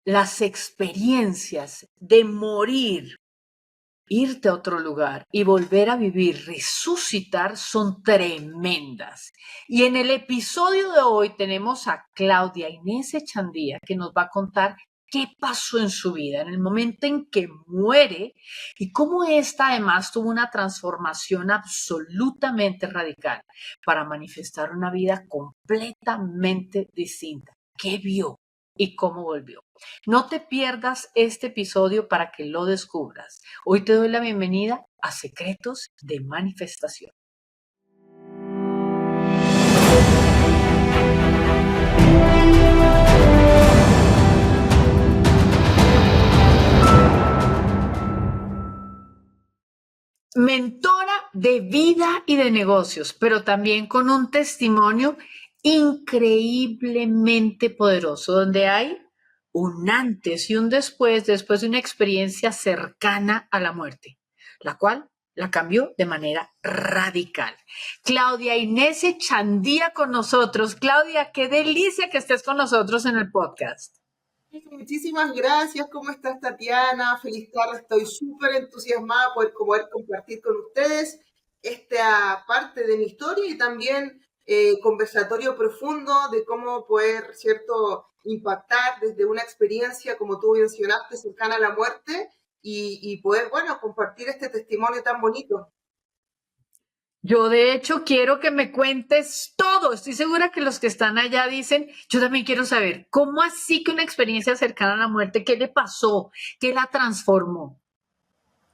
las experiencias de morir, irte a otro lugar y volver a vivir, resucitar, son tremendas. Y en el episodio de hoy tenemos a Claudia Inés Echandía, que nos va a contar qué pasó en su vida en el momento en que muere y cómo esta además tuvo una transformación absolutamente radical para manifestar una vida completamente distinta. ¿Qué vio y cómo volvió? No te pierdas este episodio para que lo descubras. Hoy te doy la bienvenida a Secretos de Manifestación. Mentora de vida y de negocios, pero también con un testimonio increíblemente poderoso, donde hay un antes y un después de una experiencia cercana a la muerte, la cual la cambió de manera radical. Claudia Inés Echandía con nosotros. Claudia, qué delicia que estés con nosotros en el podcast. Muchísimas gracias. ¿Cómo estás, Tatiana? Feliz tarde. Estoy súper entusiasmada por poder compartir con ustedes esta parte de mi historia y también conversatorio profundo de cómo poder, ¿cierto?, impactar desde una experiencia, como tú mencionaste, cercana a la muerte y poder, bueno, compartir este testimonio tan bonito. Yo de hecho quiero que me cuentes todo. Estoy segura que los que están allá dicen, yo también quiero saber, ¿cómo así que una experiencia cercana a la muerte? ¿Qué le pasó? ¿Qué la transformó?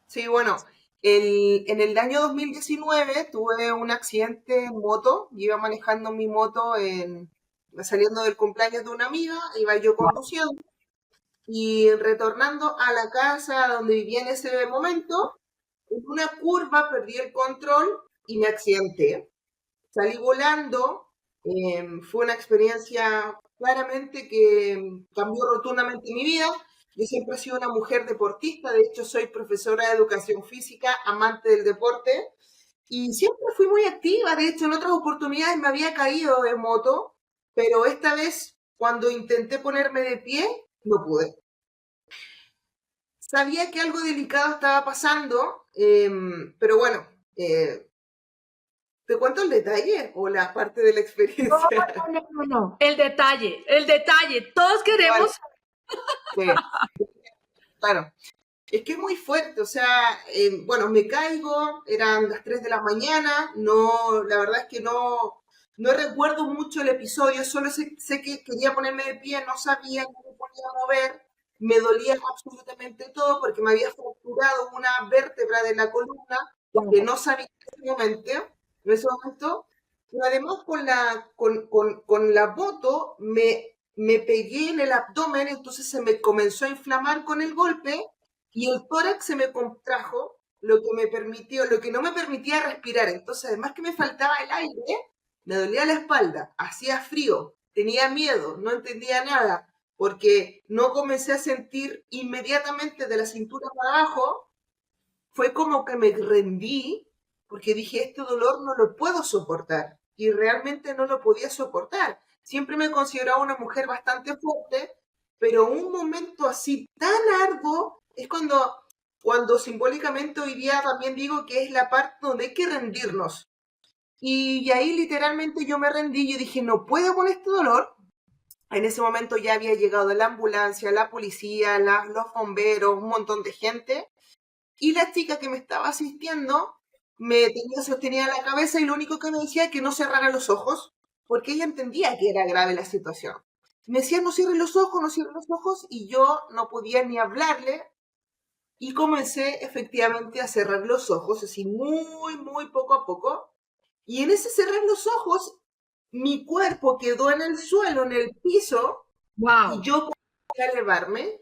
Sí, bueno, en el año 2019 tuve un accidente en moto. Iba manejando mi moto saliendo del cumpleaños de una amiga, iba yo conduciendo y retornando a la casa donde vivía en ese momento, en una curva perdí el control y me accidenté. Salí volando, fue una experiencia claramente que cambió rotundamente mi vida. Yo siempre he sido una mujer deportista, de hecho soy profesora de educación física, amante del deporte, y siempre fui muy activa. De hecho, en otras oportunidades me había caído de moto, pero esta vez, cuando intenté ponerme de pie, no pude. Sabía que algo delicado estaba pasando, pero bueno, ¿te cuento el detalle o la parte de la experiencia? No. El detalle. Todos Igual, queremos. sí, claro. Es que es muy fuerte, o sea, bueno, me caigo, eran las 3 de la mañana, no, la verdad es que no recuerdo mucho el episodio, solo sé que quería ponerme de pie, no sabía cómo me podía mover, me dolía absolutamente todo porque me había fracturado una vértebra de la columna que no sabía en ese momento, pero además con la moto me pegué en el abdomen, entonces se me comenzó a inflamar con el golpe y el tórax se me contrajo, lo que no me permitía respirar. Entonces, además que me faltaba el aire, me dolía la espalda, hacía frío, tenía miedo, no entendía nada, porque no comencé a sentir inmediatamente de la cintura para abajo. Fue como que me rendí, porque dije, este dolor no lo puedo soportar. Y realmente no lo podía soportar. Siempre me consideraba una mujer bastante fuerte, pero un momento así tan arduo es cuando simbólicamente hoy día también digo que es la parte donde hay que rendirnos. Y ahí literalmente yo me rendí, yo dije, no puedo con este dolor. En ese momento ya había llegado la ambulancia, la policía, los bomberos, un montón de gente. Y la chica que me estaba asistiendo me tenía sostenida la cabeza y lo único que me decía es que no cerrara los ojos, porque ella entendía que era grave la situación. Me decía, no cierre los ojos, no cierre los ojos, y yo no podía ni hablarle, y comencé efectivamente a cerrar los ojos, así muy, muy poco a poco. Y en ese cerrar los ojos, mi cuerpo quedó en el suelo, en el piso, y Wow. yo comencé a elevarme,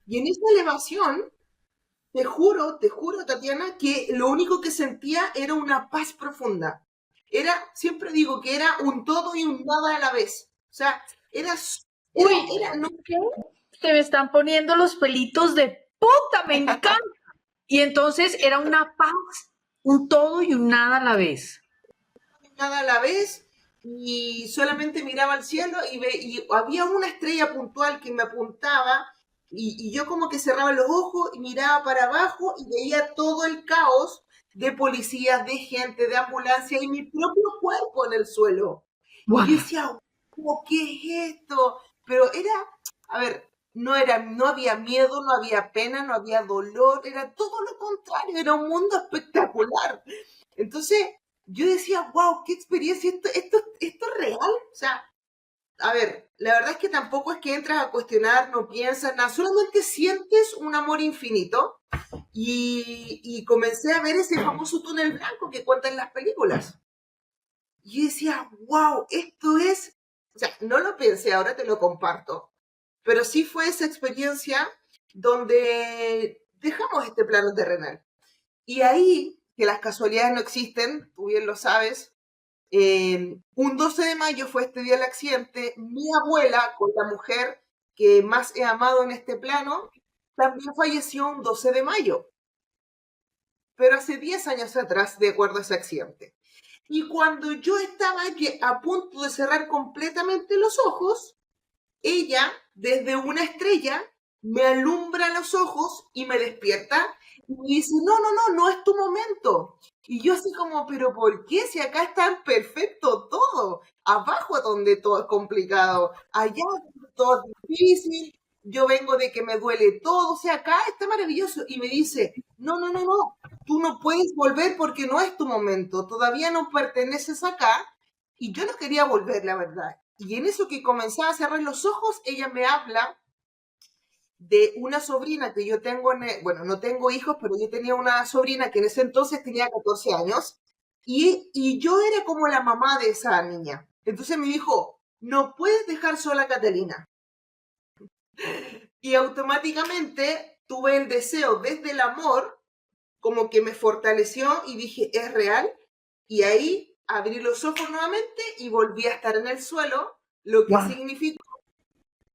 y en esa elevación, te juro, Tatiana, que lo único que sentía era una paz profunda. Siempre digo que era un todo y un nada a la vez. O sea, era, era, Uy, era, no, ¿qué? Se me están poniendo los pelitos de punta, me encanta. Y entonces era una paz, un todo y un nada a la vez. nada a la vez. y solamente miraba al cielo y había una estrella puntual que me apuntaba y yo como que cerraba los ojos y miraba para abajo y veía todo el caos de policías, de gente, de ambulancia y mi propio cuerpo en el suelo. Y yo Wow. decía, "Wow, ¿qué es esto?". Pero era, a ver, no había miedo, no había pena, no había dolor, era todo lo contrario, era un mundo espectacular. Entonces, yo decía, wow, qué experiencia, esto es real. O sea, a ver, la verdad es que tampoco es que entras a cuestionar, no piensas nada, solamente sientes un amor infinito y comencé a ver ese famoso túnel blanco que cuentan las películas. Y yo decía, wow, esto es, o sea, no lo pensé, ahora te lo comparto, pero sí fue esa experiencia donde dejamos este plano terrenal. Y ahí, que las casualidades no existen, tú bien lo sabes, un 12 de mayo fue este día del accidente. Mi abuela, con la mujer que más he amado en este plano, también falleció un 12 de mayo, pero hace 10 años atrás, de acuerdo a ese accidente. Y cuando yo estaba a punto de cerrar completamente los ojos, ella, desde una estrella, me alumbra los ojos y me despierta y me dice, no, no, no, no es tu momento. Y yo así como, pero ¿por qué? Si acá está perfecto todo. Abajo es donde todo es complicado. Allá todo es difícil. Yo vengo de que me duele todo. O sea, acá está maravilloso. Y me dice, no, no, no, no. Tú no puedes volver porque no es tu momento. Todavía no perteneces acá. Y yo no quería volver, la verdad. Y en eso que comenzaba a cerrar los ojos, ella me habla de una sobrina que yo tengo, bueno, no tengo hijos, pero yo tenía una sobrina que en ese entonces tenía 14 años y yo era como la mamá de esa niña. Entonces me dijo, no puedes dejar sola a Catalina. Y automáticamente tuve el deseo desde el amor, como que me fortaleció y dije, es real. Y ahí abrí los ojos nuevamente y volví a estar en el suelo, lo que Wow. significó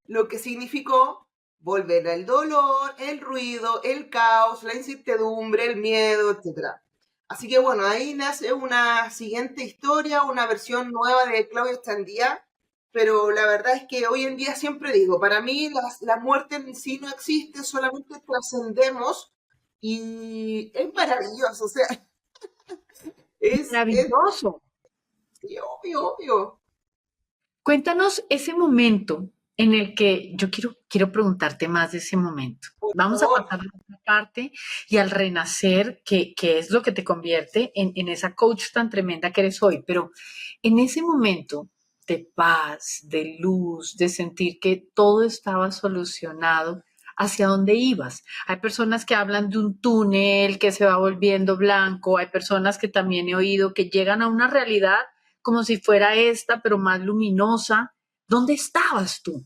lo que significó volver al dolor, el ruido, el caos, la incertidumbre, el miedo, etc. Así que bueno, ahí nace una siguiente historia, una versión nueva de Claudio Estandía, pero la verdad es que hoy en día siempre digo, para mí la muerte en sí no existe, solamente trascendemos y es maravilloso, o sea, es Maravilloso. sí, obvio, obvio. Cuéntanos ese momento en el que yo quiero preguntarte más de ese momento. Por Vamos a favor. pasar a otra parte y al renacer, que es lo que te convierte en esa coach tan tremenda que eres hoy. Pero en ese momento de paz, de luz, de sentir que todo estaba solucionado, ¿hacia dónde ibas? Hay personas que hablan de un túnel que se va volviendo blanco, hay personas que también he oído que llegan a una realidad como si fuera esta, pero más luminosa. ¿Dónde estabas tú?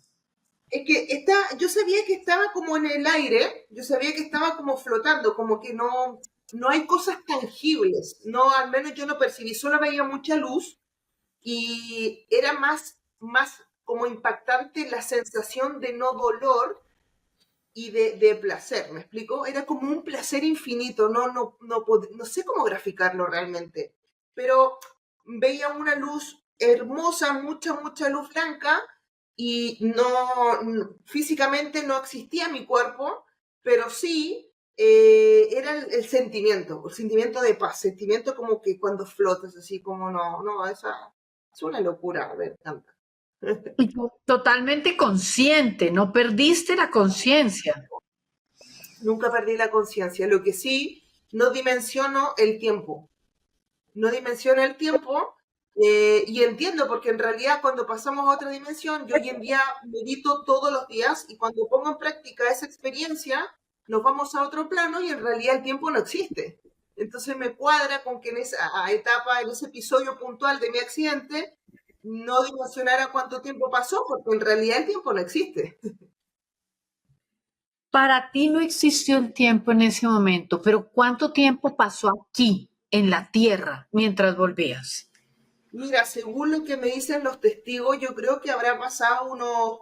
Es que yo sabía que estaba como en el aire, yo sabía que estaba como flotando, como que no hay cosas tangibles, no, al menos yo no percibí, solo veía mucha luz y era más como impactante la sensación de no dolor y de placer, ¿me explico? Era como un placer infinito, no sé cómo graficarlo realmente, pero veía una luz hermosa, mucha luz blanca y físicamente no existía mi cuerpo, pero sí era el sentimiento de paz, sentimiento como que cuando flotas, así como no, esa es una locura, a ver, tanta. Y tú totalmente consciente, no perdiste la conciencia. Nunca perdí la conciencia. Lo que sí, no dimensiono el tiempo. No dimensiono el tiempo y entiendo porque en realidad cuando pasamos a otra dimensión, yo hoy en día medito todos los días y cuando pongo en práctica esa experiencia, nos vamos a otro plano y en realidad el tiempo no existe. Entonces me cuadra con que en esa etapa, en ese episodio puntual de mi accidente, no dimensionara cuánto tiempo pasó, porque en realidad el tiempo no existe. Para ti no existió el tiempo en ese momento, pero ¿cuánto tiempo pasó aquí, en la tierra, mientras volvías? Mira, según lo que me dicen los testigos, yo creo que habrá pasado unos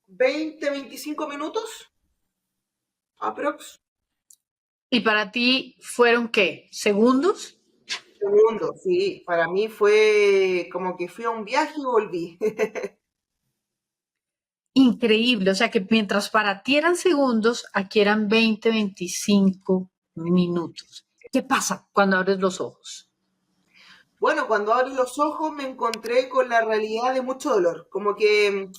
20, 25 minutos, aprox. ¿Y para ti fueron qué? ¿Segundos? otro mundo, sí, para mí fue como que fui a un viaje y volví. Increíble, o sea que mientras para ti eran segundos, aquí eran 20, 25 minutos. ¿Qué pasa cuando abres los ojos? Bueno, cuando abrí los ojos me encontré con la realidad de mucho dolor, como que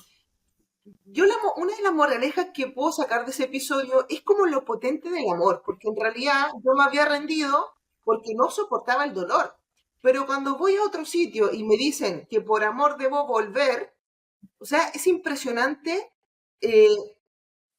una de las moralejas que puedo sacar de ese episodio es como lo potente del amor, porque en realidad yo me había rendido porque no soportaba el dolor. Pero cuando voy a otro sitio y me dicen que por amor debo volver, o sea, es impresionante eh,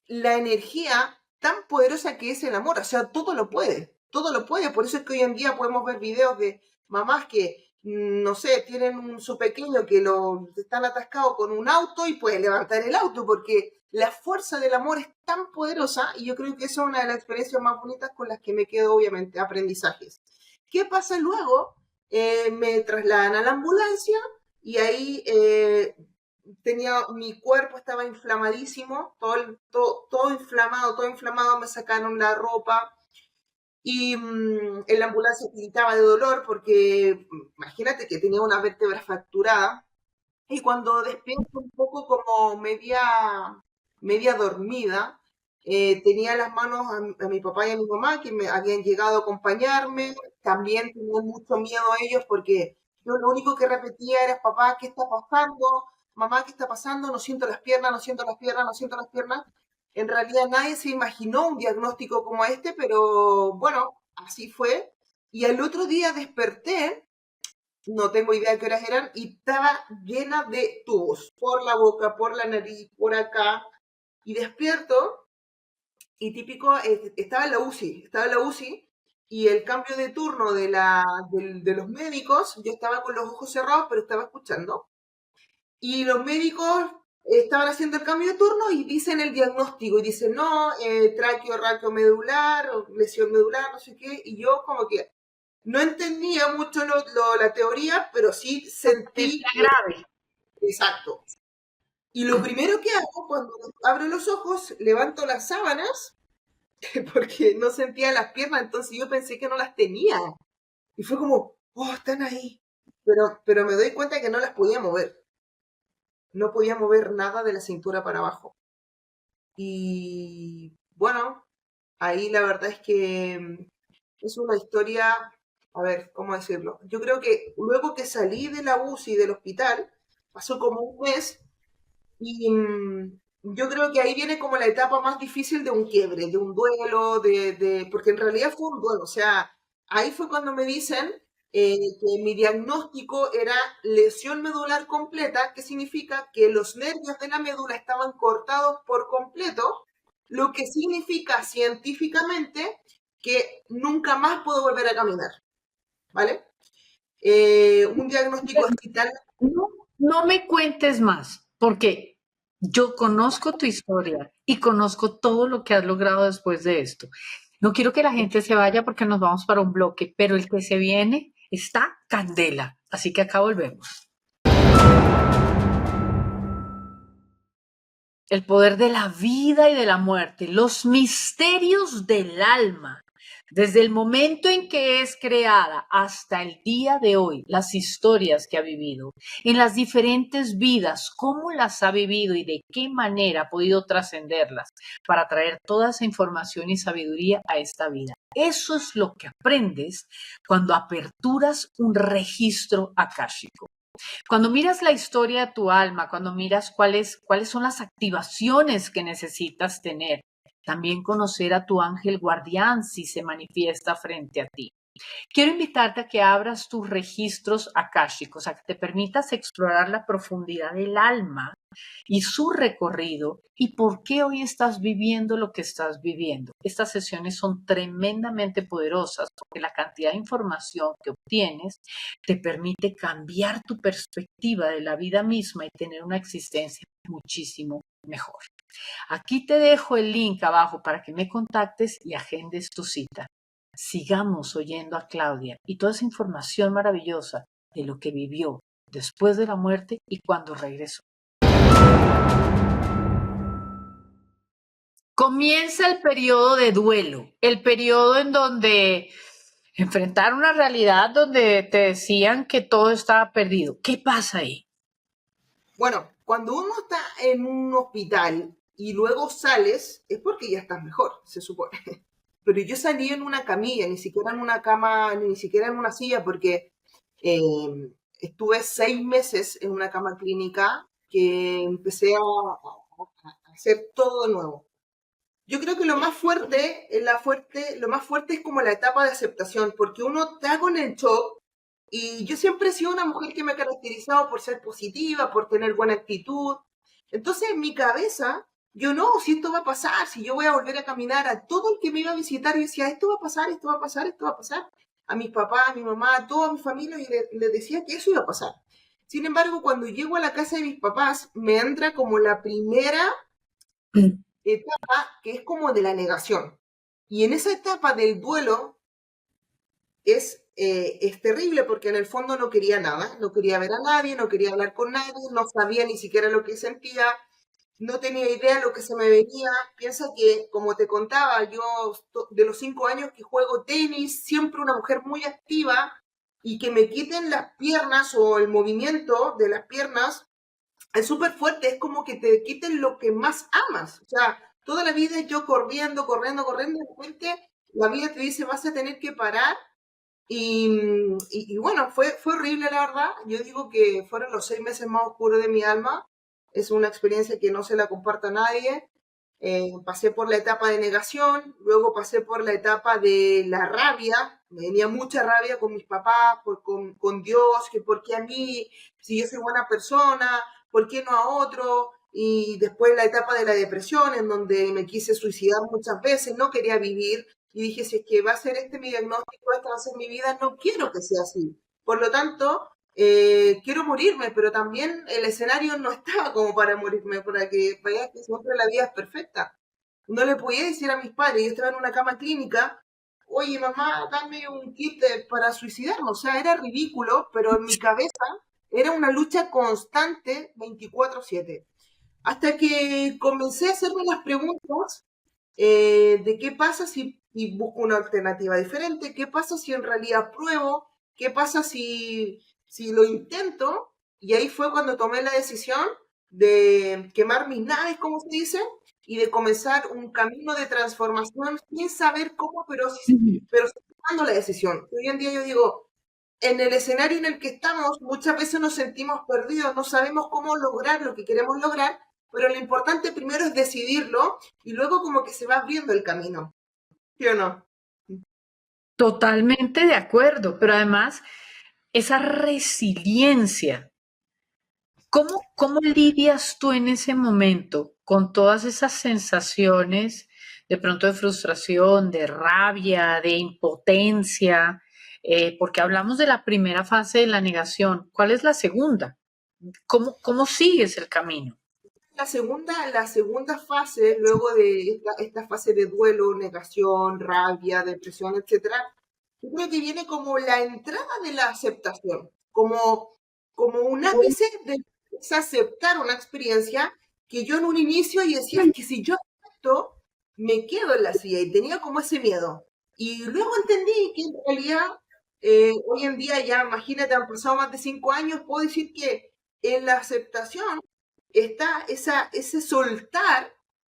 la energía tan poderosa que es el amor. O sea, todo lo puede, todo lo puede. Por eso es que hoy en día podemos ver videos de mamás que, no sé, tienen su pequeño que lo están atascados con un auto y pueden levantar el auto, porque la fuerza del amor es tan poderosa y yo creo que esa es una de las experiencias más bonitas con las que me quedo, obviamente, aprendizajes. ¿Qué pasa luego? Me trasladan a la ambulancia y ahí mi cuerpo estaba inflamadísimo, todo inflamado, me sacaron la ropa y en la ambulancia gritaba de dolor porque imagínate que tenía una vértebra fracturada y cuando despierto un poco como media dormida, tenía las manos a mi papá y a mi mamá que me habían llegado a acompañarme, también tenían mucho miedo a ellos porque yo lo único que repetía era, papá, ¿qué está pasando? Mamá, ¿qué está pasando? No siento las piernas, no siento las piernas, no siento las piernas. En realidad nadie se imaginó un diagnóstico como este, pero bueno, así fue. Y al otro día desperté, no tengo idea de qué horas eran, y estaba llena de tubos, por la boca, por la nariz, por acá, y despierto, y típico, estaba en la UCI, y el cambio de turno de los médicos, yo estaba con los ojos cerrados, pero estaba escuchando, y los médicos estaban haciendo el cambio de turno y dicen el diagnóstico, y dicen, no, raquio medular, o lesión medular, no sé qué, y yo como que no entendía mucho la teoría, pero sí sentí que, Grave. exacto. Y lo primero que hago cuando abro los ojos, levanto las sábanas, porque no sentía las piernas, entonces yo pensé que no las tenía. Y fue como, oh, están ahí. Pero me doy cuenta que no las podía mover. No podía mover nada de la cintura para abajo. Y bueno, ahí la verdad es que es una historia, a ver, ¿cómo decirlo? Yo creo que luego que salí de la UCI del hospital, pasó como un mes y yo creo que ahí viene como la etapa más difícil de un quiebre, de un duelo, porque en realidad fue un duelo, o sea, ahí fue cuando me dicen que mi diagnóstico era lesión medular completa, que significa que los nervios de la médula estaban cortados por completo, lo que significa científicamente que nunca más puedo volver a caminar, ¿vale? Un diagnóstico así tan... No, no me cuentes más, porque yo conozco tu historia y conozco todo lo que has logrado después de esto. No quiero que la gente se vaya porque nos vamos para un bloque, pero el que se viene está candela. Así que acá volvemos. El poder de la vida y de la muerte, los misterios del alma. Desde el momento en que es creada hasta el día de hoy, las historias que ha vivido, en las diferentes vidas, cómo las ha vivido y de qué manera ha podido trascenderlas para traer toda esa información y sabiduría a esta vida. Eso es lo que aprendes cuando aperturas un registro akáshico. Cuando miras la historia de tu alma, cuando miras cuáles son las activaciones que necesitas tener, también conocer a tu ángel guardián si se manifiesta frente a ti. Quiero invitarte a que abras tus registros akáshicos, a que te permitas explorar la profundidad del alma y su recorrido y por qué hoy estás viviendo lo que estás viviendo. Estas sesiones son tremendamente poderosas porque la cantidad de información que obtienes te permite cambiar tu perspectiva de la vida misma y tener una existencia muchísimo mejor. Aquí te dejo el link abajo para que me contactes y agendes tu cita. Sigamos oyendo a Claudia y toda esa información maravillosa de lo que vivió después de la muerte y cuando regresó. Comienza el periodo de duelo, el periodo en donde Enfrentar una realidad donde te decían que todo estaba perdido. ¿Qué pasa ahí? Bueno, cuando uno está en un hospital y luego sales, es porque ya estás mejor, se supone. Pero yo salí en una camilla, ni siquiera en una cama, ni siquiera en una silla, porque eh, estuve 6 meses en una cama clínica que empecé a hacer todo de nuevo. Yo creo que lo más fuerte, lo más fuerte es como la etapa de aceptación, porque uno está con el shock y yo siempre he sido una mujer que me ha caracterizado por ser positiva, por tener buena actitud. Entonces en mi cabeza, yo no, si esto va a pasar, si yo voy a volver a caminar a todo el que me iba a visitar, yo decía, esto va a pasar, esto va a pasar, esto va a pasar. A mis papás, a mi mamá, a toda mi familia, y les decía que eso iba a pasar. Sin embargo, cuando llego a la casa de mis papás, me entra como la primera etapa que es como de la negación. Y en esa etapa del duelo es terrible porque en el fondo no quería nada, no quería ver a nadie, no quería hablar con nadie, no sabía ni siquiera lo que sentía, no tenía idea de lo que se me venía. Piensa que, como te contaba, yo de los 5 años que juego tenis, siempre una mujer muy activa y que me quiten las piernas o el movimiento de las piernas es súper fuerte, es como que te quiten lo que más amas. O sea, toda la vida yo corriendo, corriendo, corriendo, de repente la vida te dice vas a tener que parar y bueno, fue horrible la verdad. Yo digo que fueron los 6 meses más oscuros de mi alma. Es una experiencia que no se la comparto a nadie. Pasé por la etapa de negación, luego pasé por la etapa de la rabia. Me venía mucha rabia con mis papás, con Dios, que por qué a mí, si yo soy buena persona, por qué no a otro. Y después la etapa de la depresión, en donde me quise suicidar muchas veces, no quería vivir. Y dije, si es que va a ser este mi diagnóstico, esta va a ser mi vida, no quiero que sea así. Por lo tanto, quiero morirme, pero también el escenario no estaba como para morirme, para que vaya que siempre la vida es perfecta. No le podía decir a mis padres, yo estaba en una cama clínica, oye mamá, dame un kit para suicidarme. O sea, era ridículo, pero en mi cabeza era una lucha constante 24/7. Hasta que comencé a hacerme las preguntas de qué pasa si busco una alternativa diferente, qué pasa si en realidad pruebo, qué pasa si lo intento. Y ahí fue cuando tomé la decisión de quemar mis naves, como se dice, y de comenzar un camino de transformación sin saber cómo, pero sí tomando la decisión. Hoy en día yo digo, en el escenario en el que estamos, muchas veces nos sentimos perdidos, no sabemos cómo lograr lo que queremos lograr, pero lo importante primero es decidirlo y luego como que se va abriendo el camino. ¿Sí o no? Totalmente de acuerdo, pero además esa resiliencia. ¿Cómo lidias tú en ese momento con todas esas sensaciones de pronto de frustración, de rabia, de impotencia? Porque hablamos de la primera fase de la negación. ¿Cuál es la segunda? ¿Cómo sigues el camino? La segunda fase, luego de esta fase de duelo, negación, rabia, depresión, etcétera, yo creo que viene como la entrada de la aceptación, como un ápice de aceptar una experiencia que yo en un inicio y decía, es que si yo acepto, me quedo en la silla y tenía como ese miedo. Y luego entendí que en realidad, hoy en día ya, imagínate, han pasado más de 5 años, puedo decir que en la aceptación está ese soltar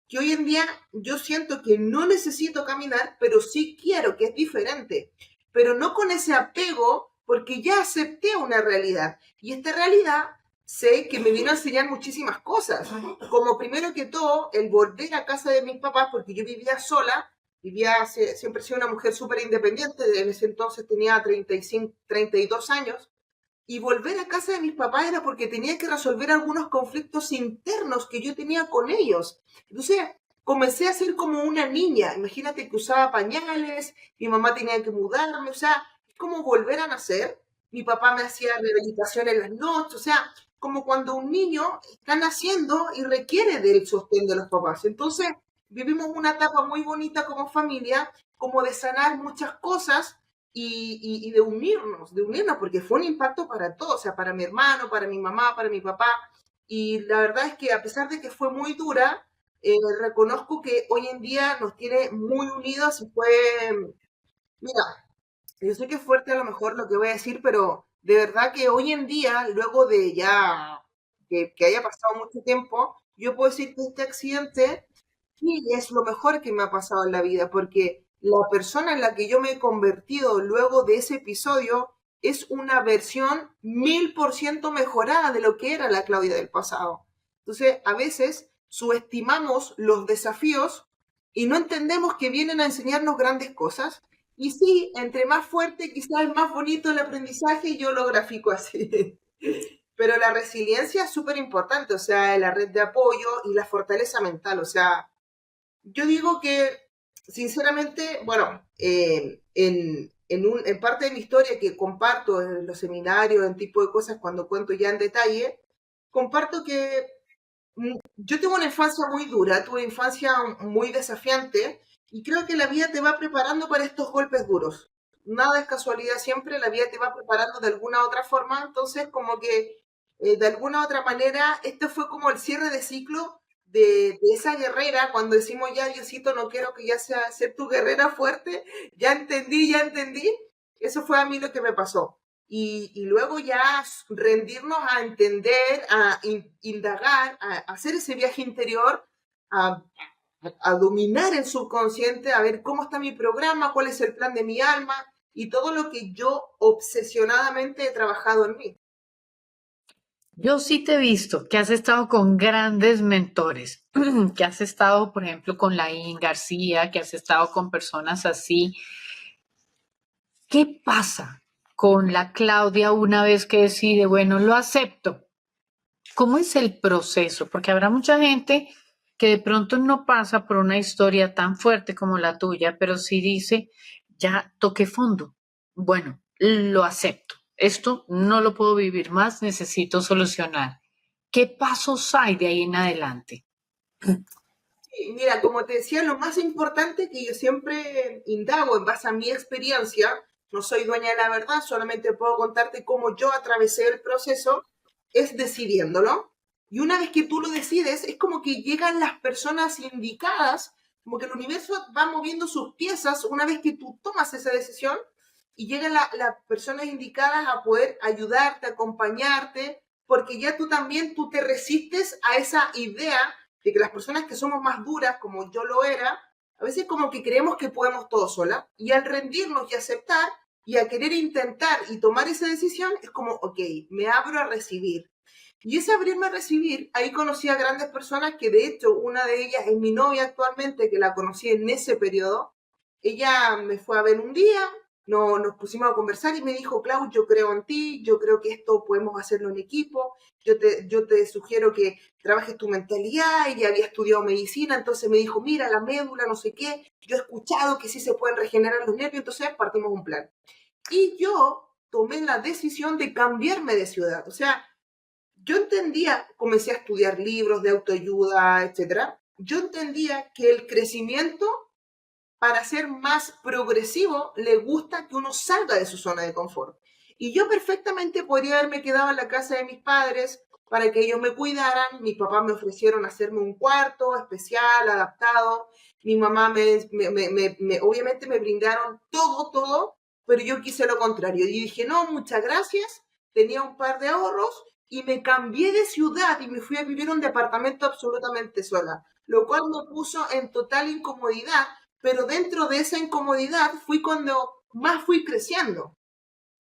que hoy en día yo siento que no necesito caminar, pero sí quiero, que es diferente. Pero no con ese apego, porque ya acepté una realidad. Y esta realidad sé que me vino a enseñar muchísimas cosas. Como primero que todo, el volver a casa de mis papás, porque yo vivía sola, siempre he sido una mujer súper independiente, en ese entonces tenía 35, 32 años, y volver a casa de mis papás era porque tenía que resolver algunos conflictos internos que yo tenía con ellos. Entonces comencé a ser como una niña. Imagínate que usaba pañales, mi mamá tenía que mudarme, o sea, es como volver a nacer. Mi papá me hacía rehabilitación en las noches, o sea, como cuando un niño está naciendo y requiere del sostén de los papás. Entonces vivimos una etapa muy bonita como familia, como de sanar muchas cosas y de unirnos, porque fue un impacto para todos, o sea, para mi hermano, para mi mamá, para mi papá. Y la verdad es que a pesar de que fue muy dura, reconozco que hoy en día nos tiene muy unidos y fue, mira, Yo sé que es fuerte a lo mejor lo que voy a decir, pero de verdad que hoy en día, luego de ya que haya pasado mucho tiempo, yo puedo decir que este accidente sí es lo mejor que me ha pasado en la vida, porque la persona en la que yo me he convertido luego de ese episodio es una versión 1000% mejorada de lo que era la Claudia del pasado. Entonces, a veces subestimamos los desafíos y no entendemos que vienen a enseñarnos grandes cosas. Y sí, entre más fuerte, quizás es más bonito el aprendizaje y yo lo grafico así. Pero la resiliencia es súper importante, o sea, la red de apoyo y la fortaleza mental. O sea, yo digo que, sinceramente, bueno, en parte de mi historia que comparto en los seminarios, en tipo de cosas, cuando cuento ya en detalle, comparto que yo tengo una infancia muy dura, tuve una infancia muy desafiante y creo que la vida te va preparando para estos golpes duros. Nada es casualidad siempre, la vida te va preparando de alguna otra forma, entonces como que de alguna otra manera este fue como el cierre de ciclo de esa guerrera, cuando decimos ya Diosito no quiero que ya sea ser tu guerrera fuerte, ya entendí, eso fue a mí lo que me pasó y luego ya rendirnos a entender, a indagar, a hacer ese viaje interior, a, a dominar el subconsciente, a ver cómo está mi programa, cuál es el plan de mi alma y todo lo que yo obsesionadamente he trabajado en mí. Yo sí te he visto que has estado con grandes mentores, que has estado, por ejemplo, con Laín García, que has estado con personas así. ¿Qué pasa con la Claudia una vez que decide, bueno, lo acepto? ¿Cómo es el proceso? Porque habrá mucha gente que de pronto no pasa por una historia tan fuerte como la tuya, pero sí dice, ya toqué fondo. Bueno, lo acepto. Esto no lo puedo vivir más, necesito solucionar. ¿Qué pasos hay de ahí en adelante? Sí, mira, como te decía, lo más importante que yo siempre indago en base a mi experiencia, no soy dueña de la verdad, solamente puedo contarte cómo yo atravesé el proceso, es decidiéndolo. Y una vez que tú lo decides, es como que llegan las personas indicadas, como que el universo va moviendo sus piezas una vez que tú tomas esa decisión y llegan las personas indicadas a poder ayudarte, acompañarte, porque ya tú también tú te resistes a esa idea de que las personas que somos más duras, como yo lo era, a veces como que creemos que podemos todo sola, y al rendirnos y aceptar, y a querer intentar y tomar esa decisión, es como, ok, me abro a recibir. Y ese abrirme a recibir, ahí conocí a grandes personas que de hecho una de ellas es mi novia actualmente, que la conocí en ese periodo. Ella me fue a ver un día, no, nos pusimos a conversar y me dijo, Clau, yo creo en ti, yo creo que esto podemos hacerlo en equipo, yo te sugiero que trabajes tu mentalidad, ella había estudiado medicina, entonces me dijo, mira, la médula, no sé qué, yo he escuchado que sí se pueden regenerar los nervios, entonces partimos un plan. Y yo tomé la decisión de cambiarme de ciudad, o sea, yo entendía, comencé a estudiar libros de autoayuda, etcétera. Yo entendía que el crecimiento, para ser más progresivo, le gusta que uno salga de su zona de confort. Y yo perfectamente podría haberme quedado en la casa de mis padres para que ellos me cuidaran. Mis papás me ofrecieron hacerme un cuarto especial, adaptado. Mi mamá obviamente me brindaron todo, todo, pero yo quise lo contrario. Y dije, no, muchas gracias. Tenía un par de ahorros y me cambié de ciudad y me fui a vivir en un departamento absolutamente sola, lo cual me puso en total incomodidad, pero dentro de esa incomodidad fui cuando más fui creciendo.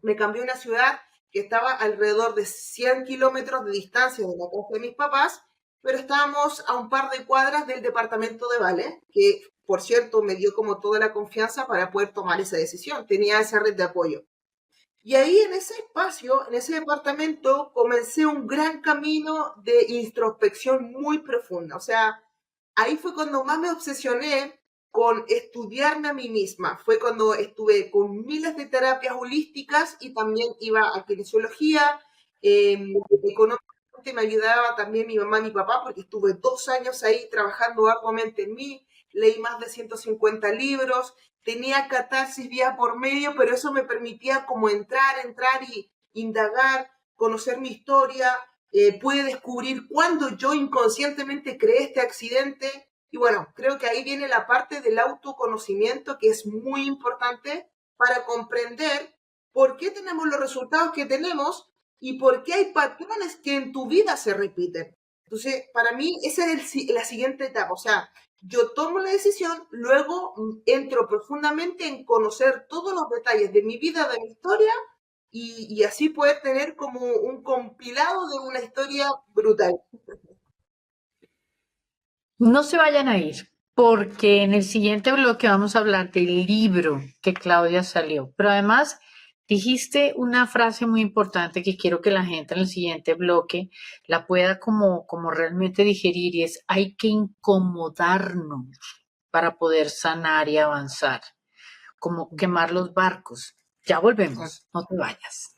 Me cambié a una ciudad que estaba alrededor de 100 kilómetros de distancia de la casa de mis papás, pero estábamos a un par de cuadras del departamento de Vale, que por cierto me dio como toda la confianza para poder tomar esa decisión. Tenía esa red de apoyo. Y ahí en ese espacio, en ese departamento, comencé un gran camino de introspección muy profunda. O sea, ahí fue cuando más me obsesioné con estudiarme a mí misma. Fue cuando estuve con miles de terapias holísticas y también iba a kinesiología. Económicamente me ayudaba también mi mamá y mi papá porque estuve 2 años ahí trabajando arduamente en mí. Leí más de 150 libros, tenía catarsis vía por medio, pero eso me permitía como entrar y indagar, conocer mi historia, pude descubrir cuándo yo inconscientemente creé este accidente. Y bueno, creo que ahí viene la parte del autoconocimiento que es muy importante para comprender por qué tenemos los resultados que tenemos y por qué hay patrones que en tu vida se repiten. Entonces, para mí, esa es la siguiente etapa. O sea, yo tomo la decisión, luego entro profundamente en conocer todos los detalles de mi vida, de mi historia, y así poder tener como un compilado de una historia brutal. No se vayan a ir, porque en el siguiente bloque vamos a hablar del libro que Claudia salió. Pero además dijiste una frase muy importante que quiero que la gente en el siguiente bloque la pueda como realmente digerir y es hay que incomodarnos para poder sanar y avanzar, como quemar los barcos. Ya volvemos, no te vayas.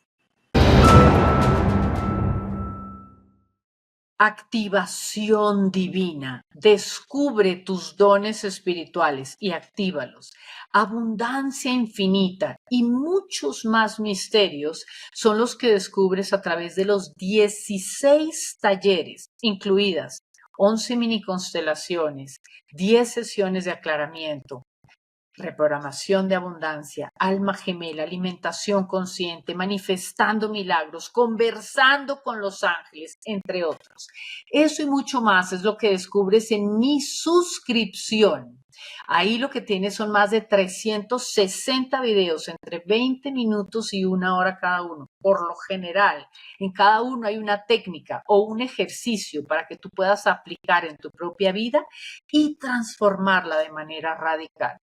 Activación divina. Descubre tus dones espirituales y actívalos. Abundancia infinita y muchos más misterios son los que descubres a través de los 16 talleres, incluidas 11 mini constelaciones, 10 sesiones de aclaramiento, reprogramación de abundancia, alma gemela, alimentación consciente, manifestando milagros, conversando con los ángeles, entre otros. Eso y mucho más es lo que descubres en mi suscripción. Ahí lo que tienes son más de 360 videos entre 20 minutos y 1 hora cada uno. Por lo general, en cada uno hay una técnica o un ejercicio para que tú puedas aplicar en tu propia vida y transformarla de manera radical.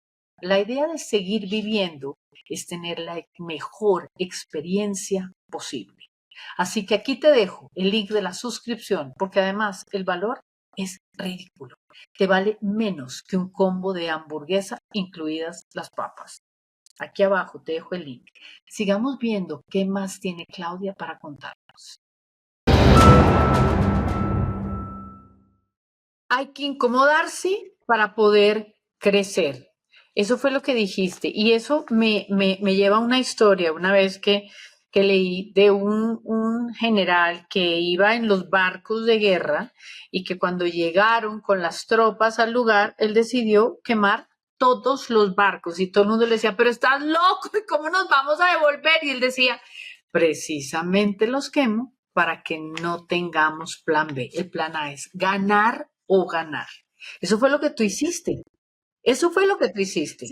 La idea de seguir viviendo es tener la mejor experiencia posible. Así que aquí te dejo el link de la suscripción, porque además el valor es ridículo. Te vale menos que un combo de hamburguesa, incluidas las papas. Aquí abajo te dejo el link. Sigamos viendo qué más tiene Claudia para contarnos. Hay que incomodarse para poder crecer. Eso fue lo que dijiste. Y eso me lleva a una historia, una vez que leí de un general que iba en los barcos de guerra y que cuando llegaron con las tropas al lugar, él decidió quemar todos los barcos y todo el mundo le decía, pero estás loco, ¿y cómo nos vamos a devolver? Y él decía, precisamente los quemo para que no tengamos plan B. El plan A es ganar o ganar. Eso fue lo que tú hiciste. Eso fue lo que tú hiciste.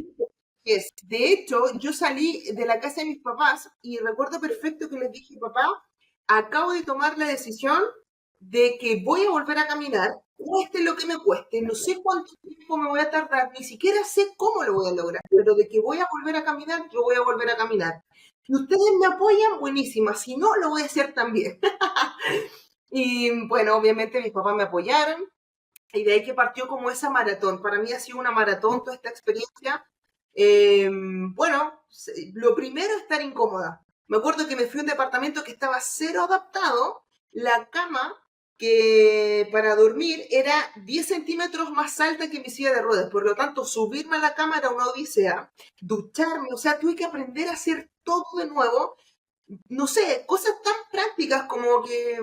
De hecho, yo salí de la casa de mis papás y recuerdo perfecto que les dije, papá, acabo de tomar la decisión de que voy a volver a caminar, cueste lo que me cueste, no sé cuánto tiempo me voy a tardar, ni siquiera sé cómo lo voy a lograr, pero de que voy a volver a caminar, yo voy a volver a caminar. Si ustedes me apoyan, buenísima, si no, lo voy a hacer también. Y bueno, obviamente mis papás me apoyaron y de ahí que partió como esa maratón. Para mí ha sido una maratón toda esta experiencia. Bueno, lo primero es estar incómoda. Me acuerdo que me fui a un departamento que estaba cero adaptado. La cama que para dormir era 10 centímetros más alta que mi silla de ruedas. Por lo tanto, subirme a la cama era una odisea. Ducharme, o sea, tuve que aprender a hacer todo de nuevo. No sé, cosas tan prácticas como que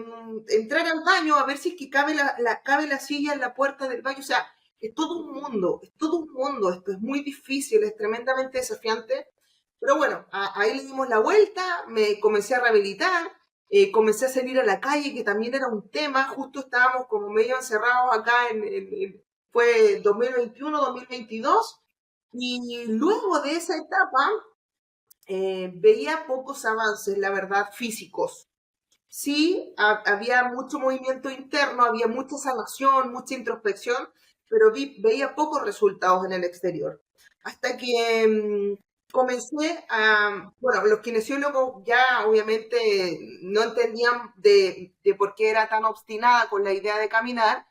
entrar al baño a ver si es que cabe la silla en la puerta del baño. O sea, es todo un mundo, es todo un mundo. Esto es muy difícil, es tremendamente desafiante. Pero bueno, ahí le dimos la vuelta, me comencé a rehabilitar, comencé a salir a la calle, que también era un tema. Justo estábamos como medio encerrados acá fue 2021, 2022. Y luego de esa etapa, veía pocos avances, la verdad, físicos. Sí, había mucho movimiento interno, había mucha sanación, mucha introspección, pero veía pocos resultados en el exterior. Hasta que comencé bueno, los kinesiólogos ya obviamente no entendían de por qué era tan obstinada con la idea de caminar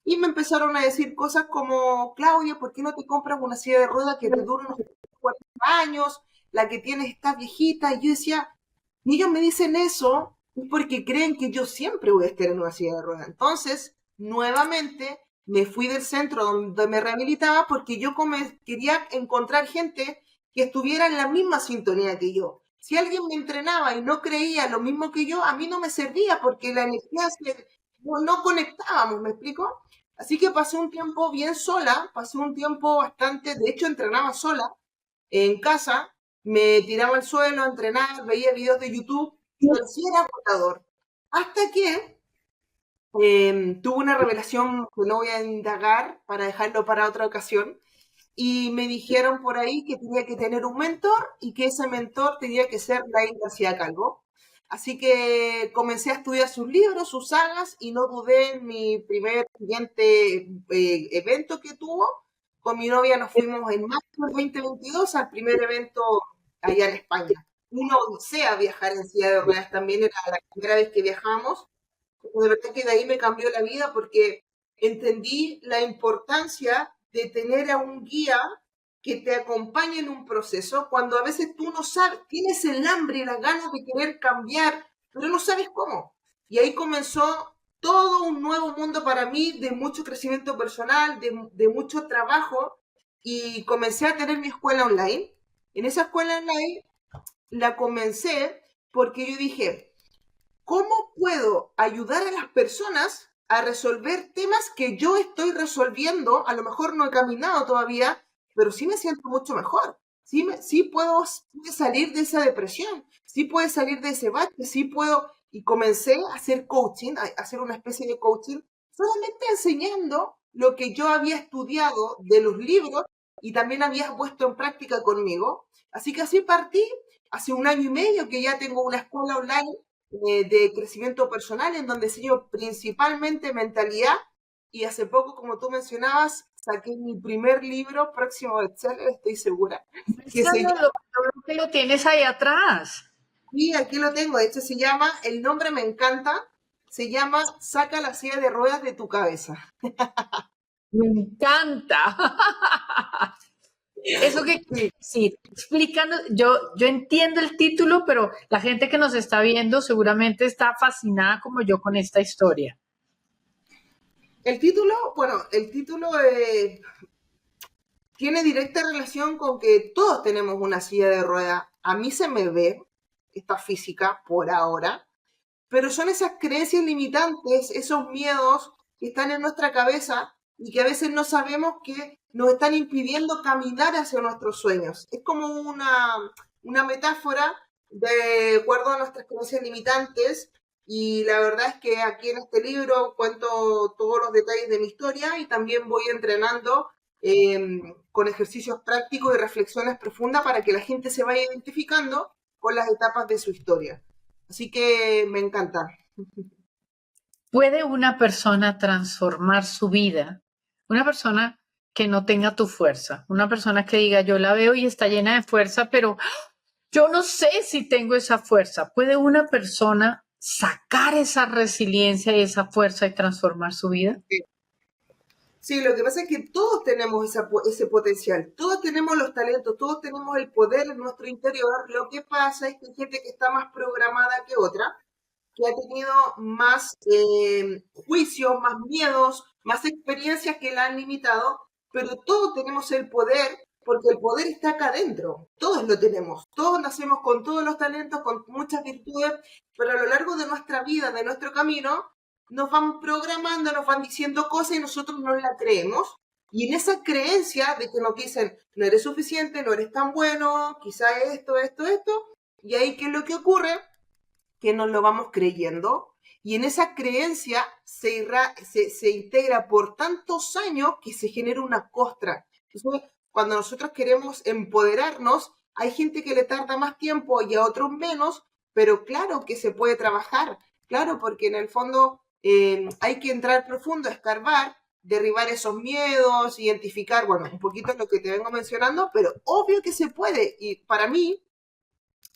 y me empezaron a decir cosas como, Claudia, ¿por qué no te compras una silla de ruedas que te dure unos 40 años? La que tienes está viejita. Y yo decía, y ellos me dicen eso es porque creen que yo siempre voy a estar en una silla de ruedas. Entonces, nuevamente, me fui del centro donde me rehabilitaba porque yo quería encontrar gente que estuviera en la misma sintonía que yo. Si alguien me entrenaba y no creía lo mismo que yo, a mí no me servía porque la energía no conectábamos, ¿me explico? Así que pasé un tiempo bien sola, pasé un tiempo bastante, de hecho entrenaba sola en casa, me tiraba al suelo a entrenar, veía videos de YouTube, pero sí era agotador. Hasta que tuve una revelación que no voy a indagar para dejarlo para otra ocasión, y me dijeron por ahí que tenía que tener un mentor y que ese mentor tenía que ser Lain García Calvo. Así que comencé a estudiar sus libros, sus sagas, y no dudé en mi primer siguiente evento que tuvo. Con mi novia nos fuimos en marzo del 2022 al primer evento allá en España. Una odisea viajar en silla de ruedas, también era la primera vez que viajamos. De verdad que de ahí me cambió la vida porque entendí la importancia de tener a un guía que te acompañe en un proceso cuando a veces tú no sabes, tienes el hambre y las ganas de querer cambiar, pero no sabes cómo. Y ahí comenzó todo un nuevo mundo para mí de mucho crecimiento personal, de mucho trabajo, y comencé a tener mi escuela online. En esa escuela online la comencé porque yo dije, ¿cómo puedo ayudar a las personas a resolver temas que yo estoy resolviendo? A lo mejor no he caminado todavía, pero sí me siento mucho mejor. Sí puedo salir de esa depresión, sí puedo salir de ese bache, sí puedo. Y comencé a hacer coaching, a hacer una especie de coaching, solamente enseñando lo que yo había estudiado de los libros y también había puesto en práctica conmigo. Así que así partí, hace 1 año y medio que ya tengo una escuela online de crecimiento personal, en donde enseño principalmente mentalidad. Y hace poco, como tú mencionabas, saqué mi primer libro, próximo bestseller, estoy segura, que se Muéstralo, lo que lo tienes ahí atrás. y aquí lo tengo, de hecho se llama, el nombre me encanta, se llama Saca la silla de ruedas de tu cabeza. Me encanta. ¿Eso qué Sí. quiere decir? Explícanos, yo entiendo el título, pero la gente que nos está viendo seguramente está fascinada como yo con esta historia. El título, bueno, el título tiene directa relación con que todos tenemos una silla de ruedas. A mí se me ve esta física por ahora, pero son esas creencias limitantes, esos miedos que están en nuestra cabeza y que a veces no sabemos que nos están impidiendo caminar hacia nuestros sueños. Es como una metáfora de acuerdo a nuestras creencias limitantes, y la verdad es que aquí en este libro cuento todos los detalles de mi historia y también voy entrenando con ejercicios prácticos y reflexiones profundas para que la gente se vaya identificando con las etapas de su historia. Así que me encanta. ¿Puede una persona transformar su vida? Una persona que no tenga tu fuerza, una persona que diga, yo la veo y está llena de fuerza, pero yo no sé si tengo esa fuerza. ¿Puede una persona sacar esa resiliencia y esa fuerza y transformar su vida? Sí, lo que pasa es que todos tenemos ese potencial, todos tenemos los talentos, todos tenemos el poder en nuestro interior. Lo que pasa es que hay gente que está más programada que otra, que ha tenido más juicios, más miedos, más experiencias que la han limitado, pero todos tenemos el poder porque el poder está acá adentro, todos lo tenemos, todos nacemos con todos los talentos, con muchas virtudes, pero a lo largo de nuestra vida, de nuestro camino, nos van programando, nos van diciendo cosas y nosotros no la creemos. Y en esa creencia de que nos dicen, no eres suficiente, no eres tan bueno, quizá esto, y ahí ¿qué es lo que ocurre? Que nos lo vamos creyendo, y en esa creencia se integra por tantos años que se genera una costra. Entonces, cuando nosotros queremos empoderarnos, hay gente que le tarda más tiempo y a otros menos, pero claro que se puede trabajar, claro, porque en el fondo hay que entrar profundo, escarbar, derribar esos miedos, identificar, bueno, un poquito lo que te vengo mencionando, pero obvio que se puede, y para mí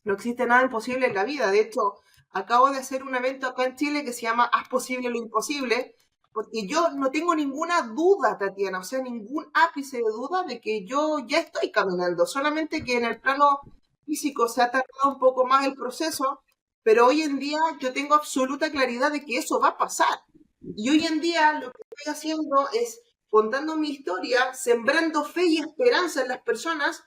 no existe nada imposible en la vida. De hecho, acabo de hacer un evento acá en Chile que se llama Haz posible lo imposible, porque yo no tengo ninguna duda, Tatiana, o sea, ningún ápice de duda de que yo ya estoy caminando, solamente que en el plano físico se ha tardado un poco más el proceso, pero hoy en día yo tengo absoluta claridad de que eso va a pasar. Y hoy en día lo que estoy haciendo es contando mi historia, sembrando fe y esperanza en las personas,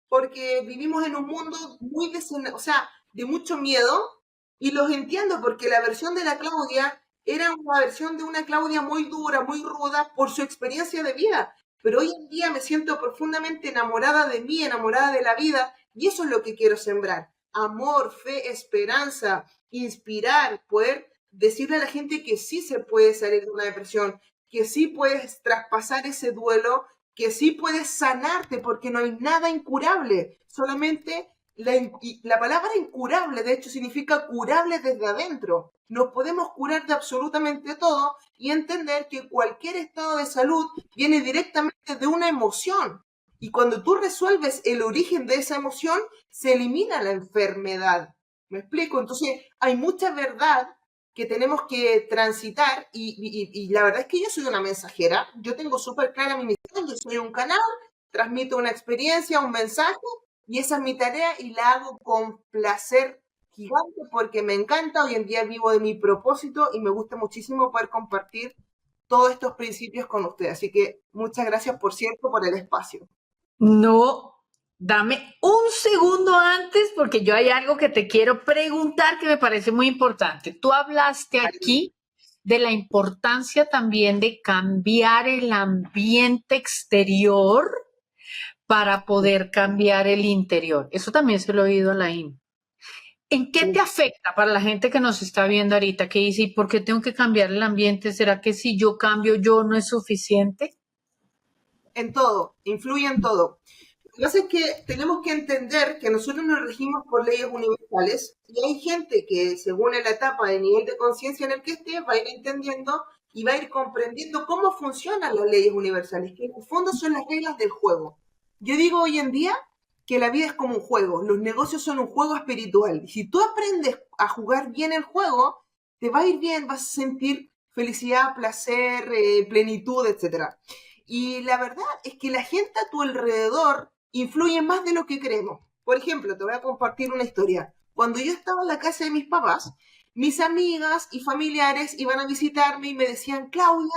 porque vivimos en un mundo muy o sea, de mucho miedo, y los entiendo porque la versión de la Claudia era una versión de una Claudia muy dura, muy ruda por su experiencia de vida, pero hoy en día me siento profundamente enamorada de mí, enamorada de la vida, Y eso es lo que quiero sembrar. Amor, fe, esperanza, inspirar, poder decirle a la gente que sí se puede salir de una depresión, que sí puedes traspasar ese duelo, que sí puedes sanarte porque no hay nada incurable, solamente la palabra incurable, de hecho, significa curable desde adentro. Nos podemos curar de absolutamente todo y entender que cualquier estado de salud viene directamente de una emoción. Y cuando tú resuelves el origen de esa emoción, se elimina la enfermedad. ¿Me explico? Entonces, hay mucha verdad que tenemos que transitar y la verdad es que yo soy una mensajera. Yo tengo súper clara mi misión. Yo soy un canal, transmito una experiencia, un mensaje y esa es mi tarea y la hago con placer gigante porque me encanta. Hoy en día vivo de mi propósito y me gusta muchísimo poder compartir todos estos principios con ustedes. Así que muchas gracias, por cierto, por el espacio. No, dame un segundo antes porque yo hay algo que te quiero preguntar que me parece muy importante. Tú hablaste aquí de la importancia también de cambiar el ambiente exterior para poder cambiar el interior. Eso también se lo he oído a la IN. ¿En qué te afecta para la gente que nos está viendo ahorita que dice, ¿y por qué tengo que cambiar el ambiente? ¿Será que si yo cambio yo no es suficiente? En todo, influye en todo. Lo que pasa es que tenemos que entender que nosotros nos regimos por leyes universales y hay gente que según la etapa de nivel de conciencia en el que esté va a ir entendiendo y va a ir comprendiendo cómo funcionan las leyes universales, que en el fondo son las reglas del juego. Yo digo hoy en día que la vida es como un juego, los negocios son un juego espiritual. Y si tú aprendes a jugar bien el juego, te va a ir bien, vas a sentir felicidad, placer, plenitud, etcétera. Y la verdad es que la gente a tu alrededor influye más de lo que creemos. Por ejemplo, te voy a compartir una historia. Cuando yo estaba en la casa de mis papás, mis amigas y familiares iban a visitarme y me decían, Claudia,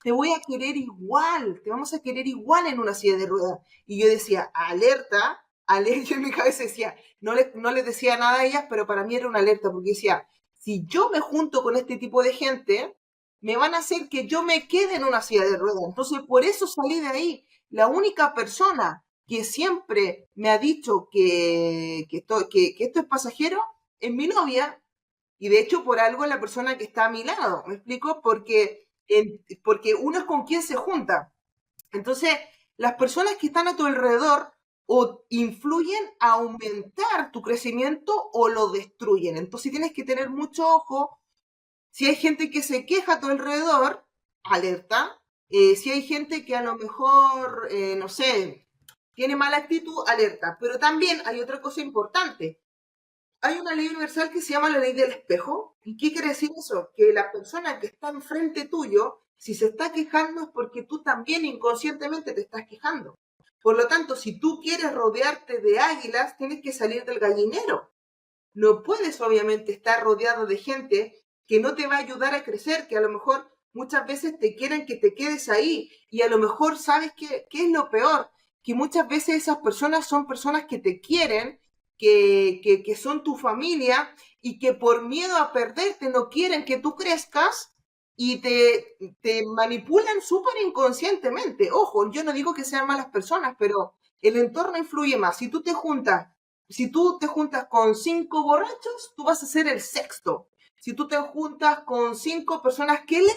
te voy a querer igual, te vamos a querer igual en una silla de ruedas. Y yo decía, alerta, alerta, yo en mi cabeza decía, no les decía nada a ellas, pero para mí era una alerta, porque decía, si yo me junto con este tipo de gente, me van a hacer que yo me quede en una silla de ruedas. Entonces, por eso salí de ahí. La única persona que siempre me ha dicho que esto es pasajero es mi novia, y de hecho por algo es la persona que está a mi lado. ¿Me explico? Porque uno es con quien se junta. Entonces, las personas que están a tu alrededor o influyen a aumentar tu crecimiento o lo destruyen. Entonces tienes que tener mucho ojo. Si hay gente que se queja a tu alrededor, alerta. Si hay gente que a lo mejor, no sé, tiene mala actitud, alerta. Pero también hay otra cosa importante. Hay una ley universal que se llama la ley del espejo. ¿Y qué quiere decir eso? Que la persona que está enfrente tuyo, si se está quejando es porque tú también inconscientemente te estás quejando. Por lo tanto, si tú quieres rodearte de águilas, tienes que salir del gallinero. No puedes obviamente estar rodeado de gente que no te va a ayudar a crecer, que a lo mejor muchas veces te quieren que te quedes ahí y a lo mejor sabes qué es lo peor, que muchas veces esas personas son personas que te quieren, que son tu familia y que por miedo a perderte no quieren que tú crezcas y te manipulan súper inconscientemente. Ojo, yo no digo que sean malas personas, pero el entorno influye más. Si tú te juntas con 5 borrachos, tú vas a ser el sexto. Si tú te juntas con 5 personas que leen,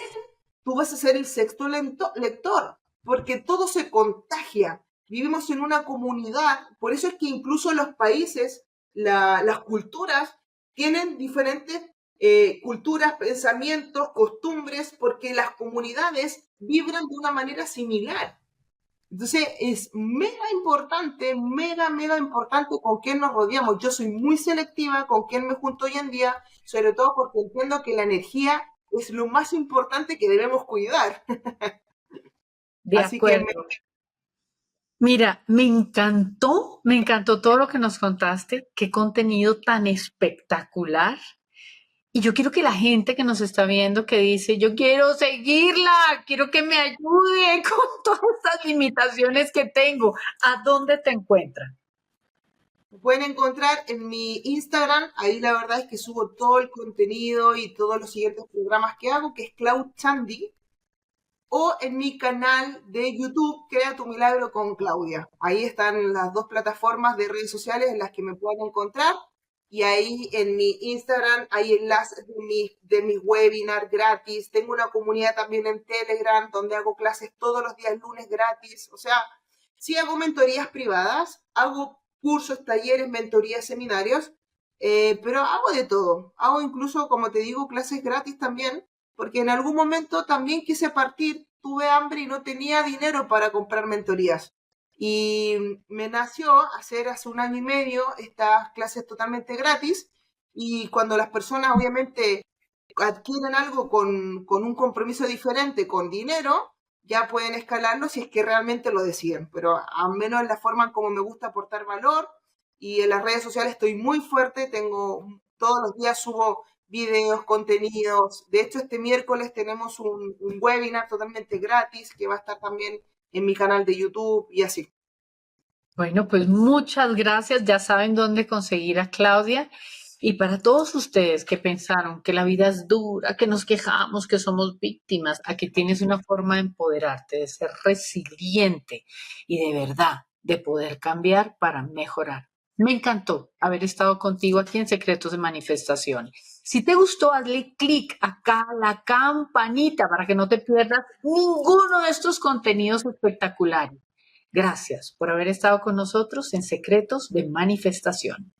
tú vas a ser el sexto lector, porque todo se contagia. Vivimos en una comunidad, por eso es que incluso los países, las culturas, tienen diferentes culturas, pensamientos, costumbres, porque las comunidades vibran de una manera similar. Entonces es mega importante con quién nos rodeamos. Yo soy muy selectiva con quién me junto hoy en día, sobre todo porque entiendo que la energía es lo más importante que debemos cuidar. De Así que acuerdo. Mira, me encantó todo lo que nos contaste, qué contenido tan espectacular. Y yo quiero que la gente que nos está viendo, que dice, yo quiero seguirla, quiero que me ayude con todas estas limitaciones que tengo, ¿a dónde te encuentran? me pueden encontrar en mi Instagram, ahí la verdad es que subo todo el contenido y todos los siguientes programas que hago, que es Cloud Chandy. o en mi canal de YouTube, Crea tu Milagro con Claudia. Ahí están las dos plataformas de redes sociales en las que me pueden encontrar. Y ahí en mi Instagram hay enlaces de mis webinars gratis. Tengo una comunidad también en Telegram donde hago clases todos los días lunes gratis. O sea, sí hago mentorías privadas, hago cursos, talleres, mentorías, seminarios, pero hago de todo. Hago incluso, como te digo, clases gratis también, porque en algún momento también quise partir, tuve hambre y no tenía dinero para comprar mentorías. Y me nació hacer hace 1 año y medio estas clases totalmente gratis, y cuando las personas obviamente adquieren algo con un compromiso diferente, con dinero, ya pueden escalarlo si es que realmente lo deciden, pero al menos en la forma en como me gusta aportar valor. Y en las redes sociales estoy muy fuerte, todos los días subo videos, contenidos. De hecho, este miércoles tenemos un webinar totalmente gratis que va a estar también en mi canal de YouTube y así. Bueno, pues muchas gracias. Ya saben dónde conseguir a Claudia. Y para todos ustedes que pensaron que la vida es dura, que nos quejamos, que somos víctimas, aquí tienes una forma de empoderarte, de ser resiliente y de verdad de poder cambiar para mejorar. Me encantó haber estado contigo aquí en Secretos de Manifestación. Si te gustó, hazle clic acá a la campanita para que no te pierdas ninguno de estos contenidos espectaculares. Gracias por haber estado con nosotros en Secretos de Manifestación.